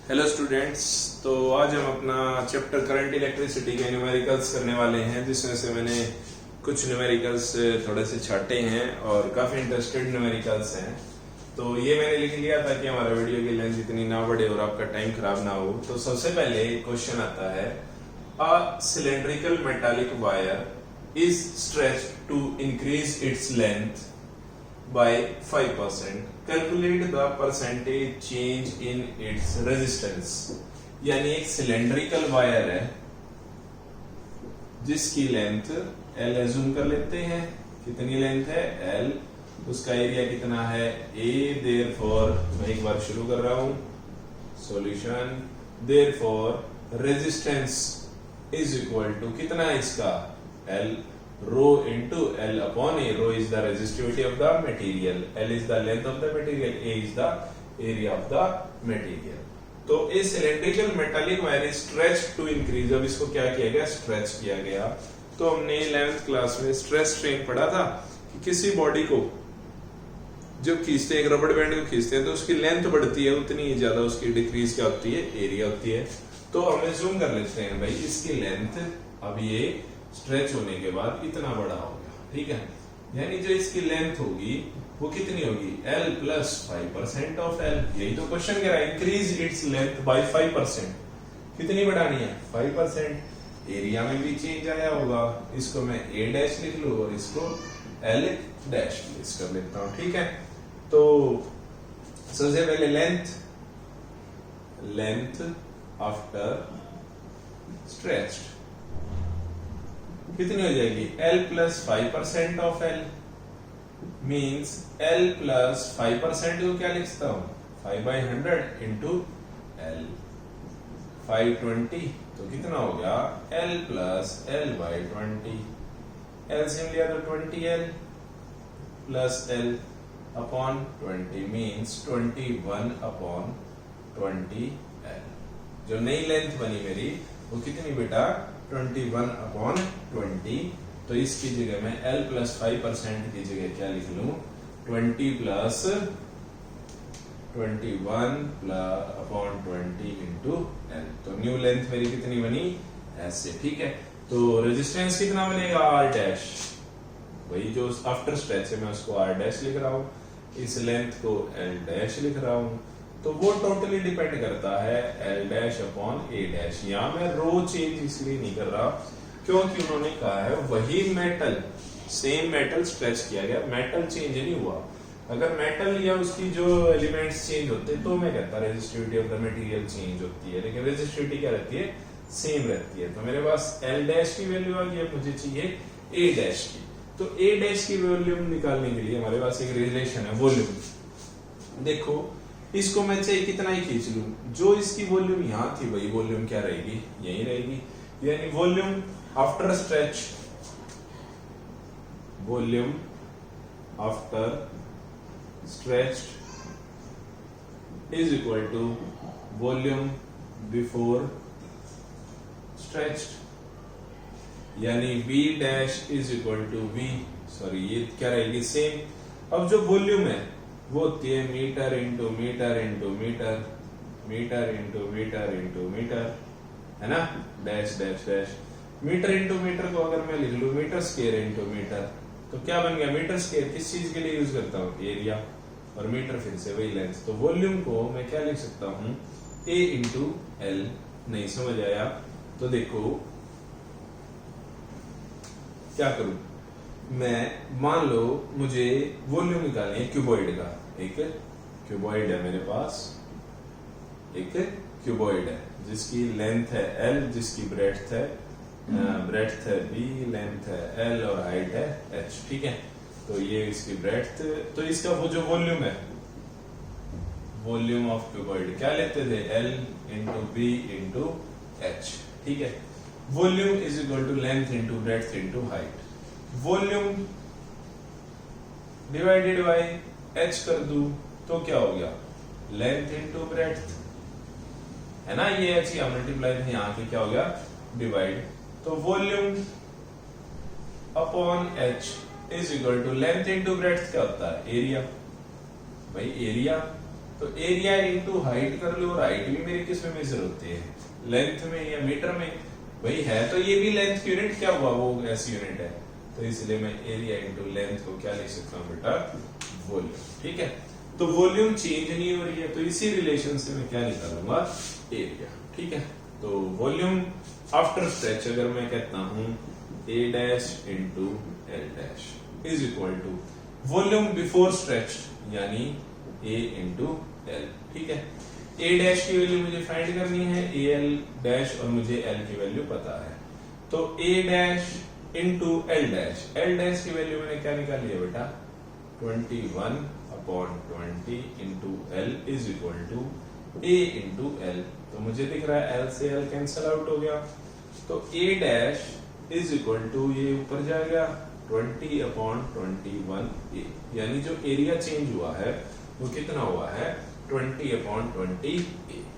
Hello students. तो आज हम अपना चैप्टर करंट इलेक्ट्रिसिटी के न्यूमेरिकल्स करने वाले हैं, जिसमें से मैंने कुछ न्यूमेरिकल्स थोड़े से छाटे हैं और काफी इंटरेस्टेड न्यूमेरिकल्स हैं। तो ये मैंने लिख लिया ताकि हमारा वीडियो की लेंथ इतनी ना बढ़े और आपका टाइम खराब ना हो। तो सबसे पहले क्वेश्चन आता है, a cylindrical metallic wire is stretched to increase its length by 5%. Calculate the percentage change in its resistance. यानी एक सिलेंड्रिकल वायर है जिसकी लेंथ L एज्यूम कर लेते हैं। कितनी लेंथ है? L। उसका एरिया कितना है? A। therefore मैं एक बार शुरू कर रहा हूं solution. therefore resistance is equal to कितना है इसका? L rho into L upon A. Rho is the resistivity of the material, L is the length of the material, A is the area of the material. तो इस cylindrical metallic wire is stretched to increase। अब इसको क्या किया गया? Stretch किया गया। तो हमने 11th क्लास में स्ट्रेस स्ट्रेन पढ़ा था कि किसी बॉडी को जब खींचते हैं, एक रबड़ बैंड को खींचते हैं तो उसकी लेंथ बढ़ती है, उतनी ही ज्यादा उसकी डिक्रीज क्या होती है? एरिया होती है। तो हम जूम कर लेते हैं भाई, इसकी लेंथ अब ये स्ट्रेच होने के बाद इतना बड़ा हो गया, ठीक है। यानी जो इसकी लेंथ होगी वो कितनी होगी? L plus 5% of L। यही तो क्वेश्चन कह रहा है, इंक्रीज इट्स लेंथ बाय 5%। कितनी बढ़ानी है? 5%। एरिया में भी चेंज आया होगा। इसको मैं A डैश लिख लूं और इसको L डैश प्लेस कर लेता हूं, ठीक है। तो सबसे पहले लेंथ आफ्टर स्ट्रेच्ड कितनी हो जाएगी? L plus 5% of L means L plus 5% को क्या लिखता हूं? 5/100 इंटू L 520। तो कितना हो गया? L plus L/20। एलसीएम लिया तो 20L plus L upon 20 means 21/20L। जो नई लेंथ बनी मेरी वो कितनी बेटा? 21/20। तो इसकी जगह मैं L प्लस 5% की जगह क्या लिख लूं? 20 प्लस 21/20 इंटू L। तो न्यू लेंथ मेरी कितनी बनी? ऐसे, ठीक है। तो रेजिस्टेंस कितना बनेगा? R dash. वही जो आफ्टर स्ट्रेच है मैं उसको R डैश लिख रहा हूं, इस लेंथ को L डैश लिख रहा हूं। तो वो टोटली डिपेंड करता है L dash upon A dash. यहां मैं रो चेंज इसलिए नहीं कर रहा क्योंकि उन्होंने कहा है वही मेटल, सेम मेटल स्ट्रेच किया गया, मेटल चेंज नहीं हुआ। अगर मेटल या उसकी जो एलिमेंट्स चेंज होते तो मैं कहता resistivity of the material change होती है, लेकिन रेजिस्टिविटी क्या रहती है? सेम रहती है। तो मेरे पास L डैश की वैल्यू आ गई, मुझे चाहिए A डैश की। तो A डैश की वॉल्यूम निकालने के लिए हमारे पास एक रिलेशन है, वॉल्यूम। देखो इसको मैं चाहे कितना ही खींच लूं, जो इसकी वॉल्यूम यहां थी वही वॉल्यूम क्या रहेगी? यही रहेगी। यानी volume after stretch, volume after stretched is equal to volume before stretched. यानी V dash is equal to V, sorry ये क्या रहेगी? सेम। अब जो वॉल्यूम है वो होती है metre into metre into metre, metre into metre into metre, है ना? Dash dash dash. Metre into metre को अगर मैं लिख लूं मीटर स्क्वायर इंटू मीटर, तो क्या बन गया? मीटर स्क्वायर किस चीज के लिए यूज करता हूं? एरिया। और मीटर फिर से वही लेंथ। तो वॉल्यूम को मैं क्या लिख सकता हूं? A into L। नहीं समझ आया? तो देखो क्या करूं मैं, मान लो मुझे वॉल्यूम निकालनी है क्यूबॉइड का। एक क्यूबॉइड है मेरे पास, एक क्यूबॉइड है जिसकी लेंथ है L, जिसकी ब्रेड्थ है B, लेंथ है L और हाइट है H, ठीक है। तो ये इसकी ब्रेड्थ, तो इसका वो जो वॉल्यूम है, वॉल्यूम ऑफ क्यूबॉइड क्या लेते थे? L into B into H, ठीक है। Volume is equal to length into breadth into height. Volume divided by H कर दूं तो क्या हो गया? लेंथ इंटू ब्रेड्थ, है ना? ये H या मल्टीप्लाई में यहां के क्या हो गया? डिवाइड। तो volume upon H is equal to length into breadth क्या होता है? एरिया। भाई एरिया तो एरिया इनटू हाइट कर लो, और हाइट भी मेरी किस में मेजर होती है, लेंथ में या मीटर में, वही है तो ये भी लेंथ की यूनिट क्या हुआ, वो ऐसी यूनिट है, तो इसलिए मैं एरिया इनटू लेंथ को क्या लिख सकता हूँ बेटा, वॉल्यूम। ठीक है, तो वॉल्यूम चेंज नहीं हो रही है, तो इसी रिलेशन से मैं क्या निकालूंगा, एरिया। ठीक है, तो वॉल्यूम आफ्टर स्ट्रेच अगर मैं कहता हूं a dash into L dash is equal to volume before stretch यानी a इंटू एल। ठीक है, a डैश की वैल्यू मुझे फाइंड करनी है, ए एल डैश, और मुझे l की वैल्यू पता है, तो a dash into L dash की वैल्यू मैंने क्या निकाली है बेटा, 21/20 into L is equal to a into L. तो मुझे दिख रहा है l से l कैंसल आउट हो गया, तो a dash is equal to ये ऊपर जाएगा 20/21a, यानी जो एरिया चेंज हुआ है वो कितना हुआ है, 20/20a।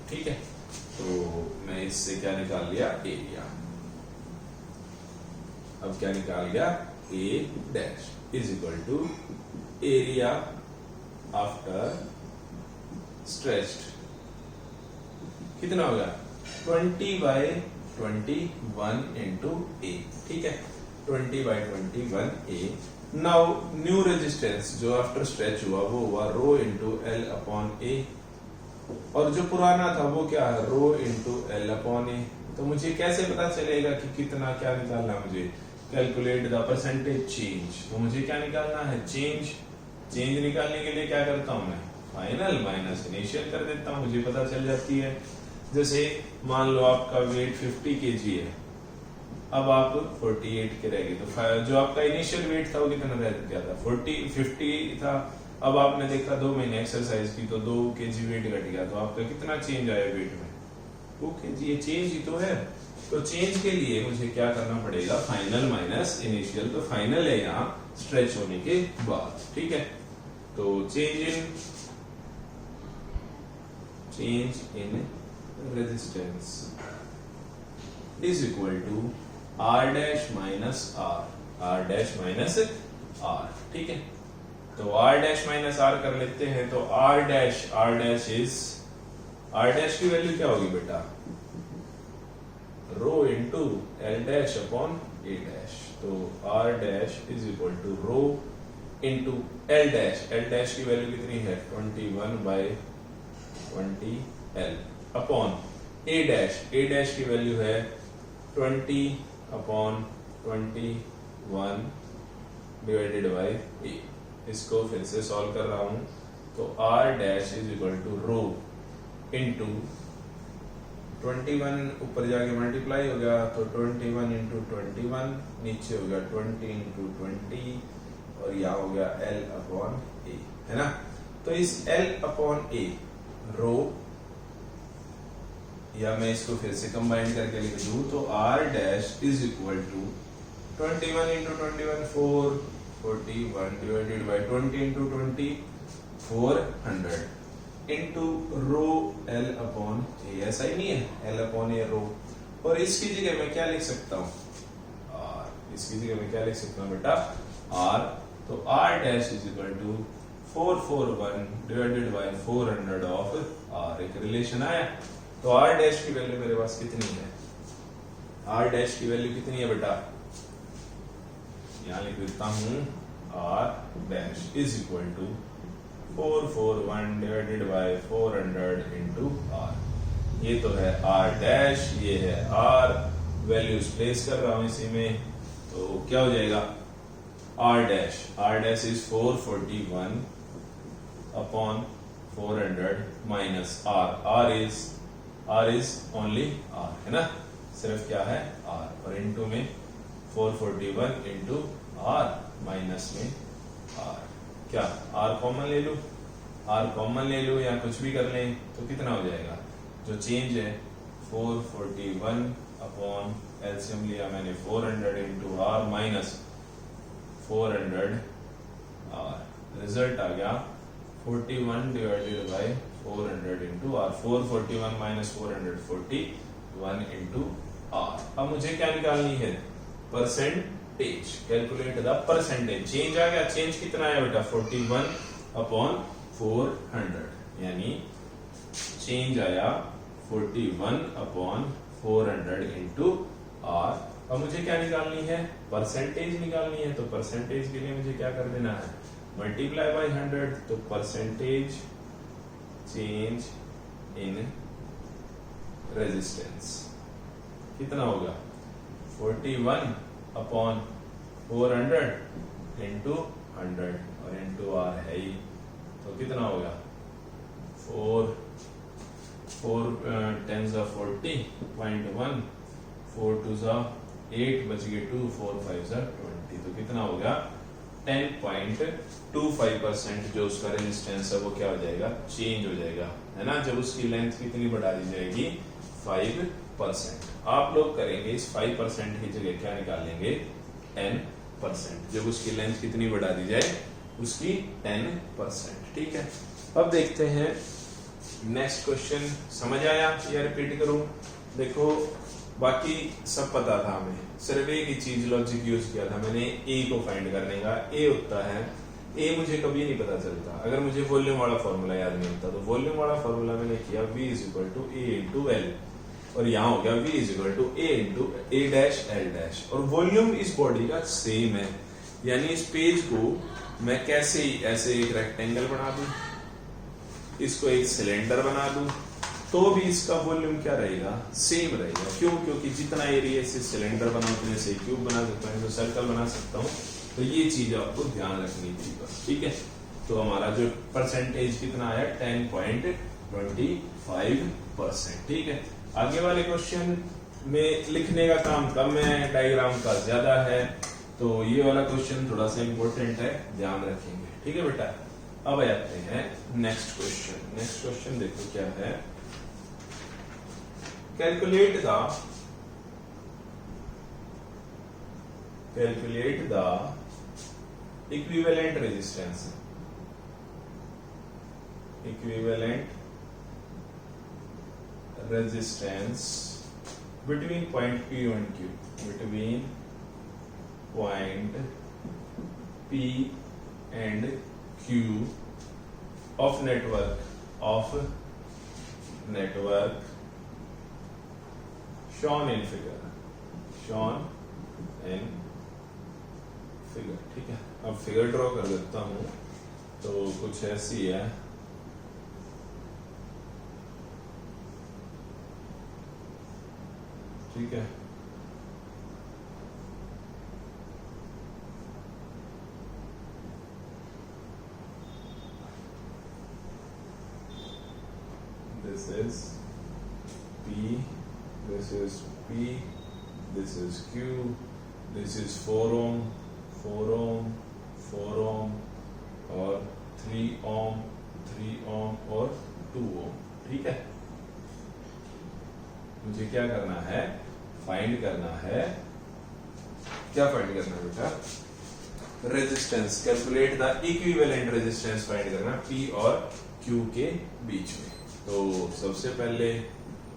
ठीक है, तो मैं इससे क्या निकाल लिया, एरिया। अब क्या निकाल गया, a dash is equal to area after stretched, कितना हो गया, 20/21 इंटू a। ठीक है, 20/21a। नाउ न्यू रेजिस्टेंस जो आफ्टर स्ट्रेच हुआ वो हुआ rho into L upon A, और जो पुराना था वो क्या है, rho into L upon A. तो मुझे कैसे पता चलेगा कि कितना, क्या निकालना है मुझे, कैलकुलेट द परसेंटेज चेंज, तो मुझे क्या निकालना है, चेंज निकालने के लिए क्या करता हूं मैं, फाइनल माइनस इनिशियल कर देता हूं, मुझे पता चल जाती है। जैसे मान लो आपका वेट 50 kg है, अब आप 48 के रह गए, तो जो आपका इनिशियल वेट था वो कितना रह गया था, 50 था। अब आपने देखा 2 महीने एक्सरसाइज की तो 2 kg वेट घट गया, तो आपका कितना चेंज आया वेट में, 2 kg, ये चेंज ही तो है। तो चेंज के लिए मुझे क्या करना पड़ेगा, फाइनल माइनस इनिशियल, तो फाइनल है यहाँ स्ट्रेच होने के बाद। ठीक है, तो change in resistance is equal to r dash minus r dash minus r। ठीक है, तो r डैश माइनस r कर लेते हैं, तो r डैश की वैल्यू क्या होगी बेटा, rho into L dash upon A dash, तो r dash is equal to rho into L dash की वैल्यू कितनी है, 21/20 एल अपॉन ए डैश की वैल्यू है 20/21 डिवाइडेड बाय ए। इसको फिर से सॉल्व कर रहा हूं, तो r dash is equal to rho into 21 ऊपर जाके मल्टीप्लाई हो गया, तो 21 इंटू 21 नीचे हो गया 20 इंटू 20, और यहाँ हो गया l अपॉन ए, है ना। तो इस l अपॉन ए रो, या मैं इसको फिर से कंबाइन करके लिख दूं, तो r dash is equal to 21 into 21 41 divided by 20 into 20 400 into rho l upon a, ऐसा ही नहीं है, l अपॉन ए रो, और इसकी जगह मैं क्या लिख सकता हूँ, r, इसकी जगह मैं क्या लिख सकता हूँ बेटा, r, तो r dash is equal to 441 divided by 400 of r, एक रिलेशन आया। तो r डैश की वैल्यू मेरे पास कितनी है, r डैश की वैल्यू कितनी है बेटा, यहां लिख देता हूं, r dash is equal to 441 divided by 400 into r। ये तो है r डैश, ये है r, वैल्यूज प्लेस कर रहा हूं इसी में, तो क्या हो जाएगा, r dash is 441 upon 400 minus r is only r, है ना, सिर्फ क्या है r, और इनटू में 441 इंटू r माइनस में r, क्या r कॉमन ले लूं या कुछ भी कर लें, तो कितना हो जाएगा, जो चेंज है 441 अपॉन एलसीएम लिया मैंने 400 into r minus 400 r, result आ गया 41 divided by 400 into r, 441 minus 441 into r। अब मुझे क्या निकालनी है, percentage, calculate the percentage. Change आ गया, चेंज कितना आया बेटा, 41 अपॉन 400, यानी चेंज आया 41/400 इंटू आर। अब मुझे क्या निकालनी है, परसेंटेज निकालनी है। तो परसेंटेज के लिए मुझे क्या कर देना है, मल्टीप्लाई बाय 100। तो परसेंटेज चेंज इन रेजिस्टेंस कितना होगा, 41/400 इंटू 100 और इंटू आर है ही, तो कितना होगा 4 10s of 40.1, 4 2s of 8 बच गए 2, 4 5s of 20। तो कितना होगा 10.25% जो उसका रेजिस्टेंस है वो क्या हो जाएगा, चेंज हो जाएगा, है ना। जब उसकी लेंथ कितनी बढ़ा दी जाएगी, 5%। आप लोग करेंगे इस 5% की जगह क्या निकालेंगे, 10%। जब उसकी लेंथ कितनी बढ़ा दी जाए, उसकी 10%। ठीक है, अब देखते हैं नेक्स्ट क्वेश्चन। समझ आया या रिपीट करूं? देखो बाकी सब पता था हमें, सिर्फ एक ही चीज लॉजिक यूज किया था मैंने, ए को फाइंड करने का। ए होता है, ए मुझे कभी नहीं पता चलता अगर मुझे वॉल्यूम वाला फॉर्मूला याद नहीं होता। तो वॉल्यूम वाला फॉर्मूला मैंने किया V = A × L, और यहाँ हो गया V = A × A'(L')। और वॉल्यूम इस बॉडी का सेम है, यानी इस पेज को मैं कैसे ऐसे एक रेक्टेंगल बना दूं, इसको एक सिलेंडर बना दूं, तो भी इसका वॉल्यूम क्या रहेगा, सेम रहेगा। क्यों? क्योंकि जितना एरिया से सिलेंडर बना उतने से क्यूब बना सकता हूं, तो सर्कल बना सकता हूं। तो ये चीज आपको ध्यान रखनी थी बस, ठीक है। तो हमारा जो परसेंटेज कितना आया, 10.25%। ठीक है, आगे वाले क्वेश्चन में लिखने का काम कम है, डायग्राम का ज्यादा है, तो ये वाला क्वेश्चन थोड़ा सा इंपॉर्टेंट है, ध्यान रखेंगे। ठीक है बेटा, अब आते हैं नेक्स्ट क्वेश्चन। नेक्स्ट क्वेश्चन देखो क्या है, calculate the equivalent resistance between point P and Q, between point P and Q of network shown in figure। ठीक है, अब फिगर ड्रॉ कर देता हूं, तो कुछ ऐसी है। ठीक है, this is P, this is P, this is Q, this is 4 ohm, 4 ohm, 4 ohm और 3 ohm, 3 ohm और 2 ohm। ठीक है, मुझे क्या करना है, फाइंड करना है, क्या फाइंड करना है बेटा, resistance. Calculate the equivalent resistance find करना P और Q के बीच में। तो सबसे पहले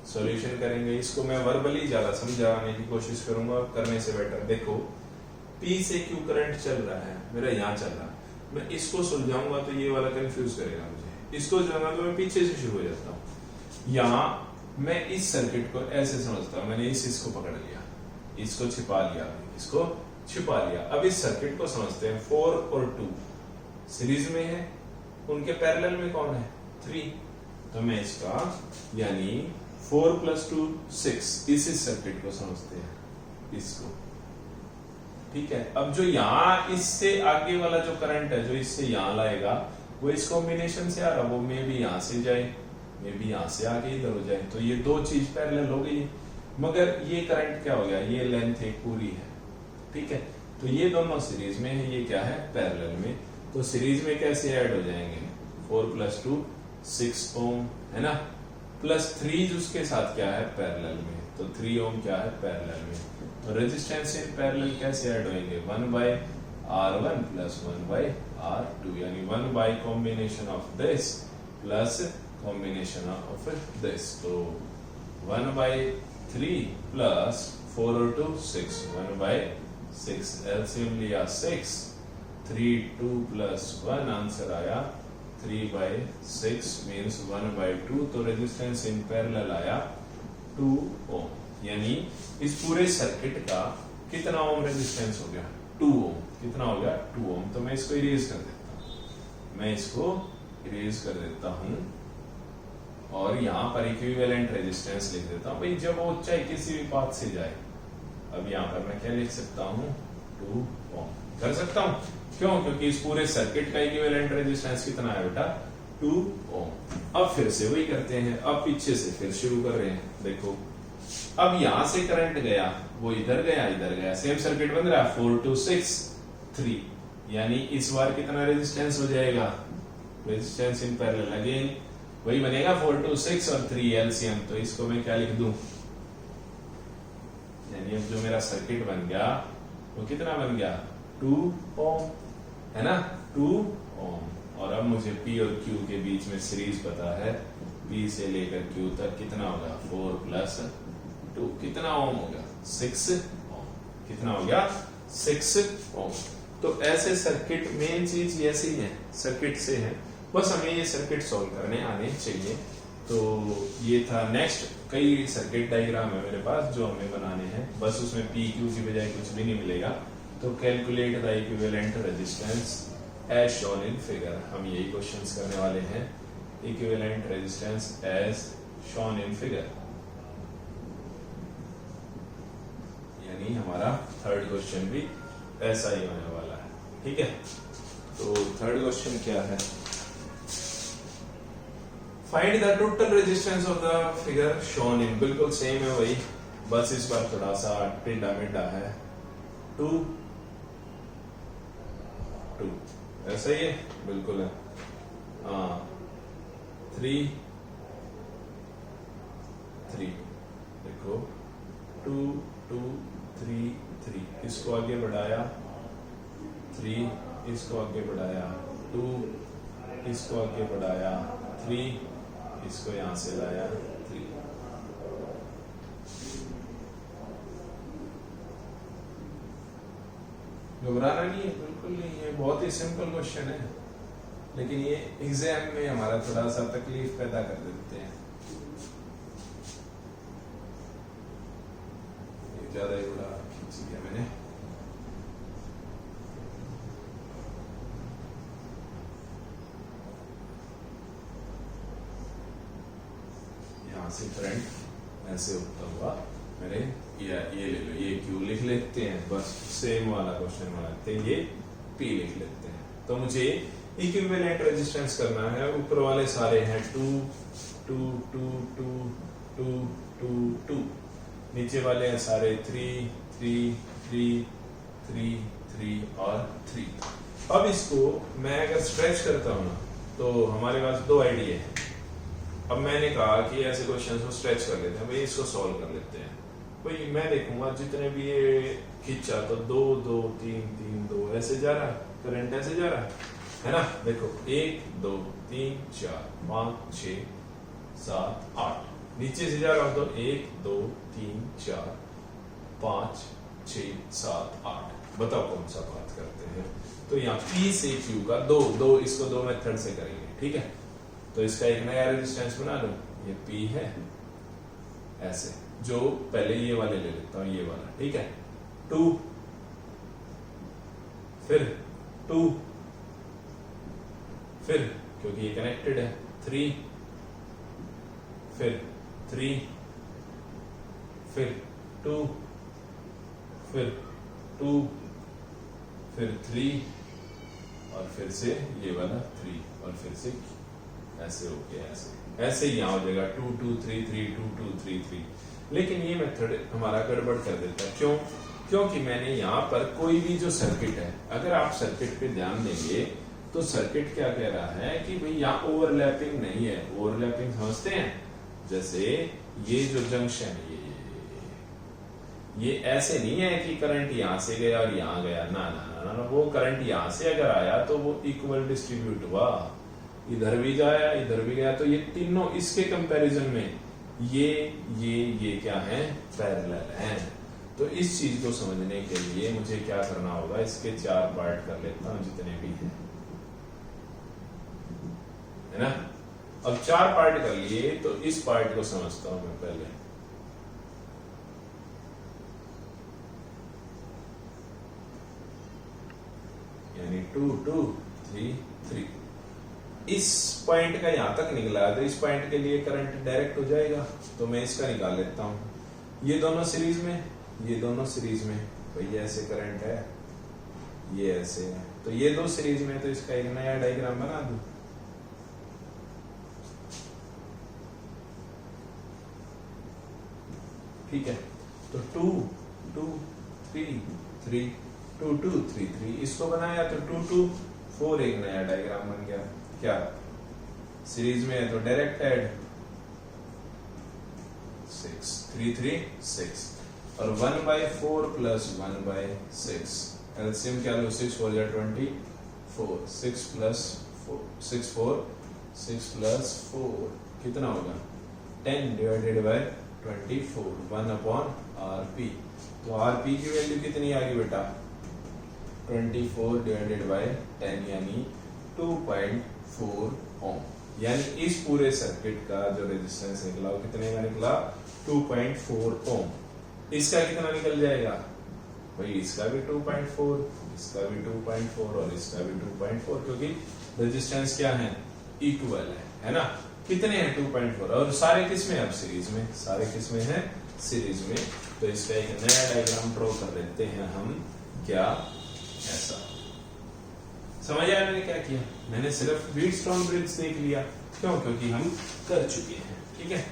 सॉल्यूशन करेंगे, इसको मैं वर्बली ज्यादा समझाने की कोशिश करूंगा करने से बेटर। देखो P से Q करंट चल रहा है, मेरा यहाँ चल रहा है, मैं इसको सुलझाऊंगा तो ये वाला कंफ्यूज करेगा मुझे, इसको सुलझाऊंगा तो मैं पीछे से शुरू हो जाता हूँ। यहाँ मैं इस सर्किट को ऐसे समझता हूँ, मैंने इसको पकड़ लिया, इसको छिपा लिया, इसको छिपा लिया। अब इस सर्किट को समझते हैं, 4 और 2 सीरीज में है, उनके पैरेलल में कौन है, 3। तो मैं इसका यानी 4 + 2 6 इस सर्किट को समझते हैं, इसको। ठीक है, अब जो यहाँ इससे आगे वाला जो करंट है जो इससे यहाँ लाएगा, वो इस कॉम्बिनेशन से आ रहा, वो मे भी यहाँ से जाए, मे भी यहाँ से आके इधर हो जाए, तो ये दो चीज पैरेलल हो गई। मगर ये करंट क्या हो गया, ये लेंथ एक पूरी है। ठीक है, तो ये दोनों सीरीज में है, ये क्या है, पैरेलल में। तो सीरीज में कैसे ऐड हो जाएंगे, 4 + 2 6 ओम है ना, +3 उसके साथ क्या है, पैरेलल में, तो 3 ओम क्या है, पैरेलल में। तो रेजिस्टेंस इन पैरेलल कैसे ऐड होंगे, 1/R1 + 1/R2, यानी 1 combination of this plus combination of this. तो 1/3 + 4 और 2 6, 1/6 एलसीएम लिया 6, 3 2 + 1 आंसर आया 3/6 मीन्स 1/2, तो रेजिस्टेंस इन पैरेलल आया 2 ओम। यानी इस पूरे सर्किट का कितना ओम रेजिस्टेंस हो गया? 2 ओम। कितना हो गया? 2 ओम। तो मैं इसको इरेज कर देता हूं, मैं इसको इरेज कर देता हूं और यहां पर इक्विवेलेंट रेजिस्टेंस लिख देता हूं। भाई जब वो चाहे किसी भी पाथ से जाए, अब यहां पर मैं क्या लिख सकता हूं? 2 ओम कर सकता हूं। क्यों? क्योंकि इस पूरे सर्किट का इक्विवेलेंट रेजिस्टेंस कितना है बेटा? 2 ओम। अब फिर से वही करते हैं, अब पीछे से फिर शुरू कर रहे हैं। देखो अब यहां से करंट गया, वो इधर गया, इधर गया, सेम सर्किट बन रहा है। 4 2 6 3, यानी इस बार कितना रेजिस्टेंस हो जाएगा? रेजिस्टेंस इन पैरेलल अगेन वही बनेगा 4 2 6 और 3 एलसीएम। तो इसको मैं क्या लिख दूं? यानी अब जो मेरा सर्किट बन गया वो कितना बन गया? 2 ओम, है ना? 2 ओम। और अब मुझे P और Q के बीच में सीरीज पता है, P से लेकर Q तक कितना होगा? 4 + 2, कितना ओम होगा? 6 ओम। कितना हो गया? 6 ओम। तो ऐसे सर्किट, मेन चीज ऐसी है, सर्किट से है, बस हमें ये सर्किट सॉल्व करने आने चाहिए। तो ये था। नेक्स्ट कई सर्किट डायग्राम है मेरे पास जो हमें बनाने हैं, बस उसमें P Q की बजाय कुछ भी नहीं मिलेगा। तो calculate the equivalent resistance as shown in figure, हम यही क्वेश्चंस करने वाले हैं। Equivalent resistance as shown in figure, यानी हमारा थर्ड क्वेश्चन भी ऐसा ही होने वाला है। ठीक है, तो थर्ड क्वेश्चन क्या है? Find the total resistance of the figure shown in, बिल्कुल सेम है वही, बस इस बार थोड़ा सा टेढ़ा मेढ़ा है। 2 ऐसा ही है, बिल्कुल है। 3 देखो 2 2 3 3, इसको आगे बढ़ाया 3, इसको आगे बढ़ाया 2, इसको आगे बढ़ाया 3, इसको यहां से लाया 3। घबराना नहीं है, बिल्कुल नहीं है, बहुत ही सिंपल क्वेश्चन है, लेकिन ये एग्जाम में हमारा थोड़ा सा तकलीफ पैदा कर देते हैं। ज्यादा ही बड़ा खींच दिया मैंने। यहां से करंट ऐसे होता हुआ मेरे ये ले लो, ये Q लिख लेते हैं, बस सेम वाला क्वेश्चन बनाते हैं, ये P लिख लेते हैं। तो मुझे इक्विवेलेंट रेजिस्टेंस करना है। ऊपर वाले सारे हैं 2 2 2 2 2 2 2, नीचे वाले हैं सारे 3 3 3 3 3 और 3। अब इसको मैं अगर स्ट्रेच करता हूं तो हमारे पास दो आइडिया है। अब मैंने कहा कि ऐसे क्वेश्चन को स्ट्रेच कर लेते हैं, भाई इसको सॉल्व कर लेते हैं। भाई मैं देखूंगा जितने भी ये खींचा तो 2 2 3 3 2 ऐसे जा रहा है, करंट ऐसे जा रहा है ना? देखो 1 2 3 4 5 6 7 8, नीचे से जा रहा हूं तो 1 2 3 4 5 6 7 8। बताओ कौन सा बात करते हैं? तो यहाँ P से Q का दो इसको दो मेथड से करेंगे। ठीक है, तो इसका एक नया रेजिस्टेंस बना लो, ये P है ऐसे, जो पहले ये वाले ले लेता हूं, ये वाला। ठीक है, 2 फिर 2 फिर क्योंकि ये कनेक्टेड है 3 फिर 3 फिर 2 फिर 2 फिर 3 और फिर से ये वाला 3 और फिर से ऐसे हो गया, ऐसे ही यहां हो जाएगा 2 2 3 3 2 2 3 3। लेकिन ये मेथड हमारा गड़बड़ कर देता है। क्यों? क्योंकि मैंने यहाँ पर कोई भी जो सर्किट है, अगर आप सर्किट पे ध्यान देंगे तो सर्किट क्या कह रहा है कि भाई यहाँ ओवरलैपिंग नहीं है। ओवरलैपिंग समझते हैं? जैसे ये जो जंक्शन है, ये ऐसे नहीं है कि करंट यहां से गया और यहां गया, ना ना ना ना, वो करंट यहां से अगर आया तो वो इक्वल डिस्ट्रीब्यूट हुआ, इधर भी जाया इधर भी गया, तो ये तीनों इसके कंपैरिजन में ये क्या है? पैरेलल हैं। तो इस चीज को समझने के लिए मुझे क्या करना होगा, इसके 4 पार्ट कर लेता हूं जितने भी हैं। है ना। अब 4 पार्ट कर लिए, तो इस पार्ट को समझता हूं मैं पहले। यानी 2 2 3 3, इस पॉइंट का यहां तक निकला है, तो इस पॉइंट के लिए करंट डायरेक्ट हो जाएगा, तो मैं इसका निकाल लेता हूं। ये दोनों सीरीज में, ये दोनों सीरीज में, तो ये ऐसे करंट है, ये ऐसे है, तो ये दो सीरीज में, तो इसका एक नया डायग्राम बना दूं। ठीक है, तो 2 2 3 3 2 2 3 3 इसको बनाया, तो 2 2 4 एक नया डायग्राम बन गया। क्या सीरीज में है तो डायरेक्ट ऐड 6 3 3 6, और 1/4 प्लस 1/6, एलसीएम क्या लो, 6 4 24, 6 प्लस 4 6 4 6 प्लस 4 कितना होगा 10 डिवाइडेड बाय 24, 1/RP। तो आरपी की वैल्यू कितनी आ गई बेटा 24 डिवाइडेड बाय 10 यानी 2.4 ओम। यानी इस पूरे सर्किट का जो रेजिस्टेंस निकला वो कितने का निकला 2.4 ओम। इसका कितना निकल जाएगा भाई, इसका भी 2.4, इसका भी 2.4 और इसका भी 2.4, क्योंकि रेजिस्टेंस क्या है इक्वल है ना। कितने हैं 2.4, और सारे किस में अब सीरीज में, सारे किस में है सीरीज में। तो इसका एक नया डायग्राम ड्रॉ कर लेते हैं हम, क्या ऐसा। समझ आया मैंने क्या किया, मैंने सिर्फ व्हीटस्टोन ब्रिज देख लिया, क्यों, क्योंकि हम कर चुके हैं। ठीक है,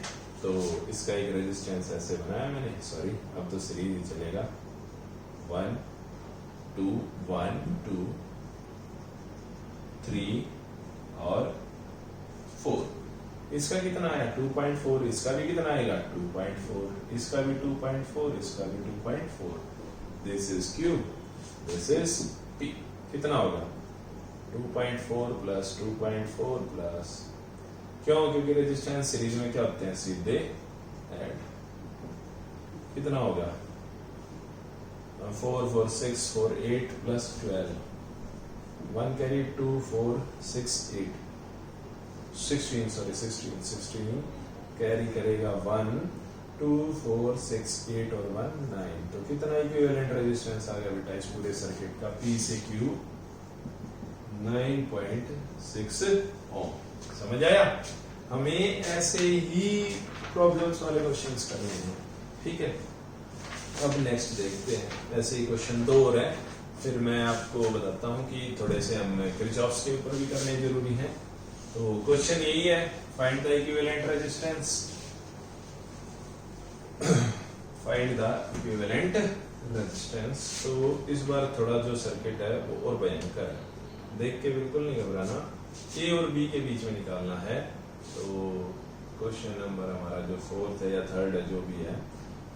तो इसका एक रेजिस्टेंस ऐसे बनाया मैंने, सॉरी अब तो सीरीज ही चलेगा, 1 2 1 2 3 और 4। इसका कितना आया 2.4, इसका भी कितना आएगा 2.4, इसका भी 2.4, इसका भी 2.4। This is Q, this is P। कितना होगा 2.4 प्लस 2.4 प्लस, क्यों, क्योंकि रेजिस्टेंस सीरीज में क्या होते हैं सीधे ऐड। कितना होगा 4 4 6 4 8 प्लस 12, 1 कैरी 2 4 6 8 16, सॉरी 16 कैरी करेगा 1 2 4 6 8 और 1 9। तो कितना इक्विवेलेंट रेजिस्टेंस आ गया बेटा इस पूरे सर्किट का, P से Q 9.6 ओम। समझ आया। हमें ऐसे ही प्रॉब्लम्स वाले क्वेश्चंस करने हैं। ठीक है, अब नेक्स्ट देखते हैं, ऐसे ही क्वेश्चन 2 और है, फिर मैं आपको बताता हूं कि थोड़े से हम किरचॉफ्स के ऊपर भी करने जरूरी है। तो क्वेश्चन यही है, find the equivalent resistance, find the equivalent resistance. तो इस बार थोड़ा जो सर्किट है वो और भयंकर है, देख के बिल्कुल नहीं घबराना, ए और बी के बीच में निकालना है। तो क्वेश्चन नंबर हमारा जो 4th है या 3rd है जो भी है,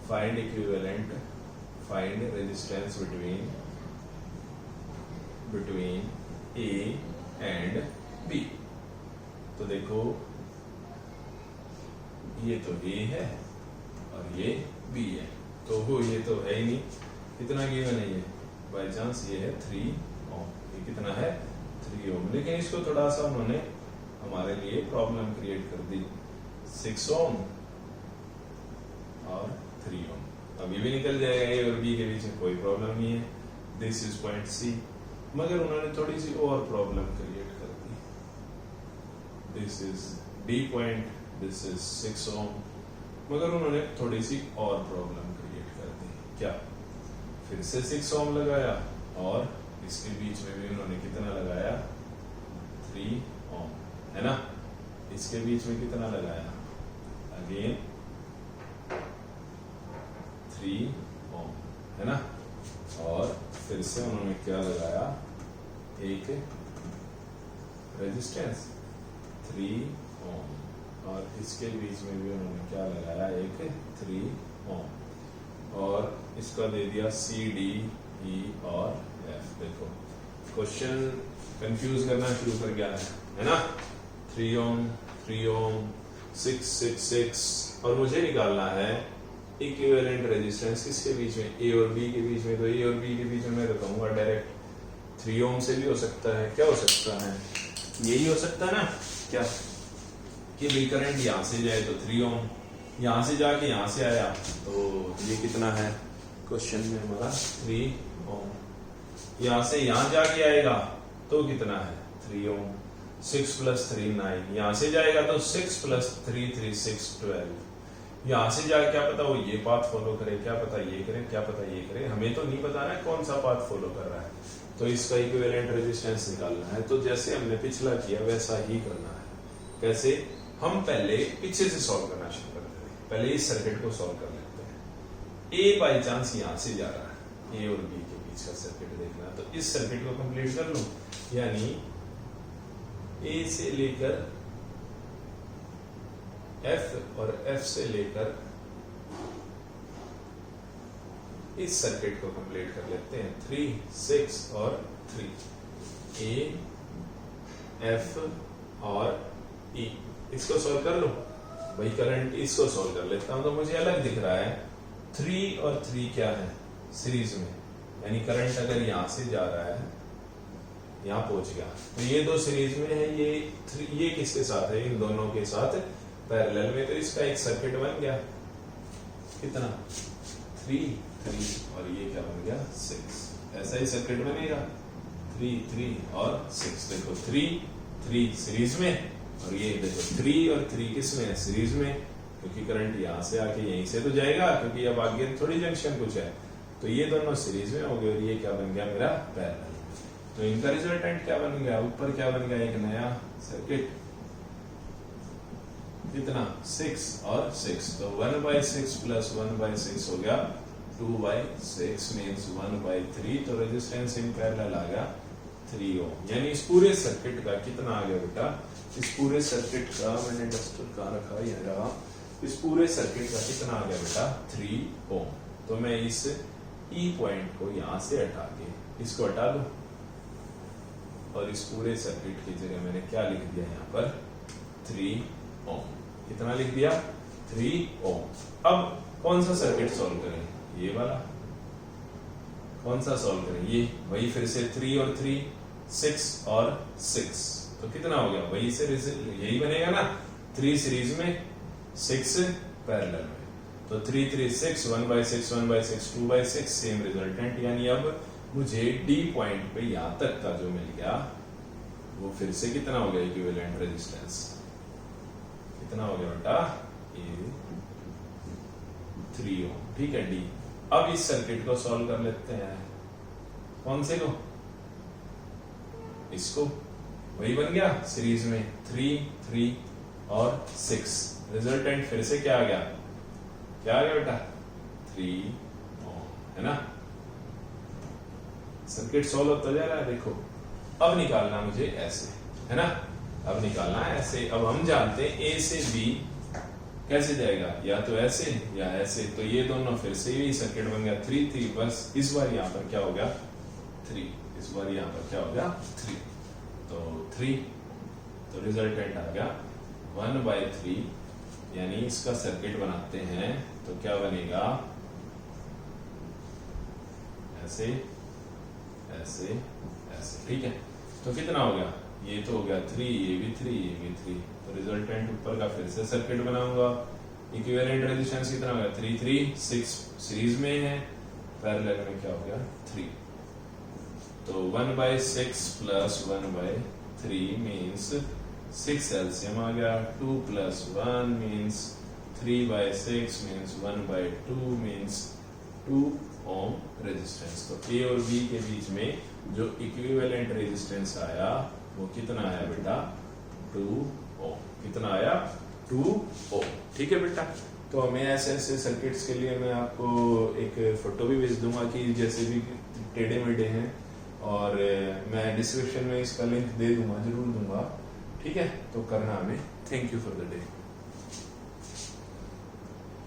find equivalent, find resistance between A and B. तो देखो ये तो ए है और ये बी है, तो वो ये तो है ही नहीं, कितना गिवन है ये, बाय चांस ये है 3 ओम, ये कितना है 3 ओम। लेकिन इसको थोड़ा सा उन्होंने हमारे लिए प्रॉब्लम क्रिएट कर दी, 6 ओम और 3 ओम। अब ये भी निकल जाएगा, ए और बी के बीच में कोई प्रॉब्लम नहीं है, दिस इज पॉइंट सी। मगर उन्होंने थोड़ी सी और प्रॉब्लम क्रिएट कर दी, this is D point, this is 6 ohm, मगर उन्होंने थोड़ी सी और प्रॉब्लम क्रिएट कर दी। क्या, फिर से 6 ओम लगाया और इसके बीच में भी उन्होंने कितना लगाया 3 ओम, है ना। इसके बीच में कितना लगाया, अगेन 3 ओम, है ना। और फिर से उन्होंने क्या लगाया, एक रेजिस्टेंस 3 ओम, और इसके बीच में भी उन्होंने क्या लगाया, एक 3 ओम, और इसका दे दिया सी डी ई और एफ। देखो क्वेश्चन कंफ्यूज करना शुरू कर गया है ना। 3 ओम 3 ओम 6 6 6, और मुझे निकालना है इक्विवेलेंट रेजिस्टेंस किसके बीच में, ए और बी के बीच में। तो ए और बी के बीच में मैं कहूंगा डायरेक्ट 3 ओम से भी हो सकता है, क्या हो सकता है, यही हो सकता है ना, क्या कि भाई करंट यहां से जाए तो 3 ओम, यहां से जाके यहां से आया तो ये कितना है क्वेश्चन में हमारा 3 ओम, यहां से यहां जाके आएगा तो कितना है 3 ओम, 6 + 3 9, यहां से जाएगा तो 6 + 3 3 6 12, यहां से जाके क्या पता वो ये पाथ फॉलो करे, क्या पता ये करे, क्या पता ये करे, हमें तो नहीं पता ना कौन सा पाथ फॉलो कर रहा है, तो इसका इक्विवेलेंट रेजिस्टेंस निकालना है। तो जैसे हमने पिछला किया वैसा ही करना है। कैसे? हम पहले पीछे से सॉल्व करना शुरू करते हैं, पहले इस सर्किट को सॉल्व कर लेते हैं। ए बाई चांस यहां से जा रहा है, ए और बी के बीच का सर्किट देखना है, तो इस सर्किट को कंप्लीट कर लूं, यानी ए से लेकर F और F से लेकर इस सर्किट को कंप्लीट कर लेते हैं। 3 6 और 3 A F और E, इसको सॉल्व कर लो भाई, करंट इसको सॉल्व कर लेता हूं तो मुझे अलग दिख रहा है 3 और 3 क्या है सीरीज में, यानी करंट अगर यहां से जा रहा है यहां पहुंच गया तो ये दो सीरीज में है, ये किसके साथ है, इन दोनों के साथ पैरेलल में, तो इसका एक सर्किट बन गया कितना 3 3 और ये क्या बन गया 6, ऐसा ही सर्किट बनेगा 3 3 और 6। देखो 3 3 सीरीज में और ये देखो 3 और 3 किस में है सीरीज में, क्योंकि करंट यहां से आके यहीं से तो जाएगा, क्योंकि अब आगे थोड़ी जंक्शन कुछ है, तो ये दोनों सीरीज में हो गए और ये क्या बन गया मेरा पैरेलल। तो इनका रिजल्टेंट क्या बन गया, ऊपर क्या बन गया एक नया सर्किट कितना 6 और 6, तो 1/6 + 1/6 हो गया 2/6 मींस 1/3, तो रेजिस्टेंस इन पैरेलल आ गया 3 ओम। यानी इस पूरे सर्किट का कितना आ गया बेटा, इस पूरे सर्किट का मैंने डस्टर कहाँ रखा, ये रहा, इस पूरे सर्किट का कितना आ गया बेटा 3 ओम। तो मैं इस ई पॉइंट को यहां से हटा के इसको हटा दूं और इस पूरे सर्किट की जगह मैंने क्या लिख दिया यहाँ पर 3 ओम, कितना लिख दिया 3 ओम। अब कौन सा सर्किट सॉल्व करें, ये वाला, कौन सा सॉल्व करें, ये वही फिर से 3 और 3 6 और 6, तो कितना हो गया वही से यही बनेगा ना 3 सीरीज में 6 पैरेलल में, तो 3 3 6 1/6 1/6 2/6 सेम रिजल्टेंट। यानी अब मुझे डी पॉइंट पे यहां तक का जो मिल गया वो फिर से कितना हो गया इक्विवेलेंट रेजिस्टेंस, कितना हो गया बेटा ये 3 ओम, ठीक है डी। अब इस सर्किट को सॉल्व कर लेते हैं, कौन से को, इसको, वही बन गया सीरीज में 3 3 और 6, रिजल्टेंट फिर से क्या आ गया, क्या आ गया बेटा 3 ओम, है ना। सर्किट सॉल्व होता जा रहा है, देखो अब निकालना मुझे ऐसे, है ना, अब निकालना है ऐसे। अब हम जानते हैं ए से बी कैसे जाएगा, या तो ऐसे या ऐसे, तो ये दोनों फिर से यही सर्किट बन गया 3 3, बस इस बार यहाँ पर क्या हो गया 3, इस बार यहाँ पर क्या हो गया 3, तो 3, तो रिजल्टेंट आ गया 1/3, यानी इसका सर्किट बनाते हैं तो क्या बनेगा ऐसे ऐसे ऐसे, ठीक है। तो कितना हो गया, ये तो हो गया 3, ये भी 3, ये भी 3, तो रिजल्टेंट ऊपर का फिर से सर्किट बनाऊंगा। इक्विवेलेंट रेजिस्टेंस कितना हो गया 3 3 6 सीरीज में है, पैरेलल में क्या हो गया 3, तो 1/6 + 1/3 मींस 6 एलसीएम आ गया, 2 + 1 means 3/6 means 1/2 means 2 ohm resistance. तो ए और बी के बीच में जो इक्विवेलेंट रेजिस्टेंस आया वो कितना आया बेटा 2 ओम, कितना आया 2 ओम, ठीक है बेटा। तो हमें ऐसे ऐसे सर्किट्स के लिए मैं आपको एक फोटो भी भेज दूंगा कि जैसे भी टेढ़े मेढ़े हैं, और मैं डिस्क्रिप्शन में इसका लिंक दे दूंगा, जरूर दूंगा, ठीक है। तो करना हमें। Thank you for the day.